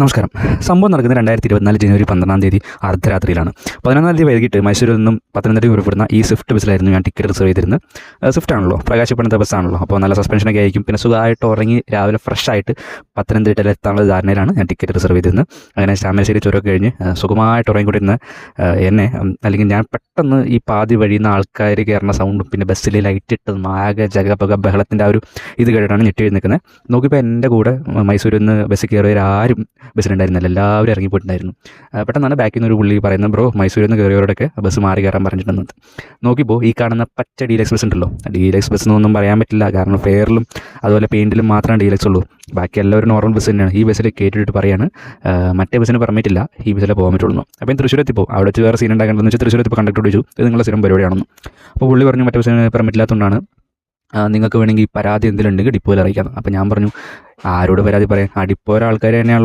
നമസ്കാരം. സംഭവം നടക്കുന്നത് 2024 ജനുവരി 12 തീയതി അർദ്ധരാത്രിയിലാണ്. 11 തീയതി വൈകിട്ട് മൈസൂരിൽ നിന്നും പത്തനംതിട്ട പുറപ്പെടുന്ന ഈ സ്വിഫ്റ്റ് ബസ്സിലായിരുന്നു ഞാൻ ടിക്കറ്റ് റിസർവ് ചെയ്തിരുന്നത്. സ്വിഫ്റ്റ് ആണല്ലോ, പ്രകാശപ്പെടുന്ന ബസ്സാണല്ലോ, അപ്പോൾ നല്ല സസ്പെൻഷനൊക്കെ ആയിരിക്കും. പിന്നെ സുഖമായിട്ട് ഉറങ്ങി രാവിലെ ഫ്രഷ് ആയിട്ട് പത്തനംതിട്ടയിൽ എത്താനുള്ള ധാരണയിലാണ് ഞാൻ ടിക്കറ്റ് റിസർവ് ചെയ്തിരുന്നത്. അങ്ങനെ താമരശ്ശേരി ചുരമൊക്കെ കഴിഞ്ഞ് സുഖമായിട്ട് ഉറങ്ങിക്കൊണ്ടിരുന്ന എന്നെ, അല്ലെങ്കിൽ ഞാൻ പെട്ടെന്ന് ഈ പാതി വഴിയുന്ന ആൾക്കാർ കയറുന്ന സൗണ്ടും പിന്നെ ബസ്സിൽ ലൈറ്റ് ഇട്ടതും ആകെ ജഗപക ബഹളത്തിൻ്റെ ആ ഒരു ഇത് കേട്ടിട്ടാണ് ഞെട്ടി എഴുന്നേൽക്കുന്നത്. നോക്കിയപ്പോൾ എൻ്റെ കൂടെ മൈസൂരിൽ നിന്ന് ബസ്സിൽ കയറിയവരാരും ബസ്സിലുണ്ടായിരുന്നില്ല, എല്ലാവരും ഇറങ്ങിപ്പോയിട്ടുണ്ടായിരുന്നു. പെട്ടെന്നാണ് ബാക്കിൽ നിന്ന് ഒരു പുള്ളി പറയുന്നത്, ബ്രോ മൈസൂരിൽ നിന്ന് കയറിയവരോടൊക്കെ ബസ് മാറി കയറാൻ പറഞ്ഞിട്ടുണ്ടെന്ന്. നോക്കിയപ്പോൾ ഈ കാണുന്ന പച്ച ഡീലക്സ് ബസ് ഉണ്ടല്ലോ, ഡീലക്സ് ബസ് എന്നൊന്നും പറയാൻ പറ്റില്ല, കാരണം ഫെയറിലും അതുപോലെ പെയിൻറ്റിലും മാത്രമേ ഡീലക്സ് ഉള്ളൂ. ബാക്കി എല്ലാവരും നോർമൽ ബസ് തന്നെയാണ്. ഈ ബസ്സിൽ കയറ്റിയിട്ട് പറയാണ് മറ്റേ ബസ്സിന് പറഞ്ഞിട്ടില്ല, ഈ ബസ്സിലെ പോകാൻ പറ്റുള്ളൂ. അപ്പോൾ ഞാൻ തൃശ്ശൂർ എത്തിപ്പോൾ അവിടെ വെച്ച് വേറെ സീൻ ഉണ്ടാക്കേണ്ടതെന്ന് വെച്ചാൽ തൃശ്ശൂർ എത്തിപ്പോൾ കണ്ടക്ടർ ചോദിച്ചു, ഇത് നിങ്ങളുടെ സ്ഥിരം പരിപാടിയാണെന്ന്. അപ്പോൾ പുള്ളി പറഞ്ഞു മറ്റേ ബസ്സിന് പെർമിറ്റില്ലാത്തതുകൊണ്ടാണ്, നിങ്ങൾക്ക് വേണമെങ്കിൽ പരാതി എന്തെങ്കിലും ഉണ്ടെങ്കിൽ ഡിപ്പോയിൽ അറിയിക്കാം. അപ്പോൾ ഞാൻ പറഞ്ഞു ആരോട് പരാതി പറയാം, ആ ഡിപ്പോയിലെ ആൾക്കാർ തന്നെയാണ്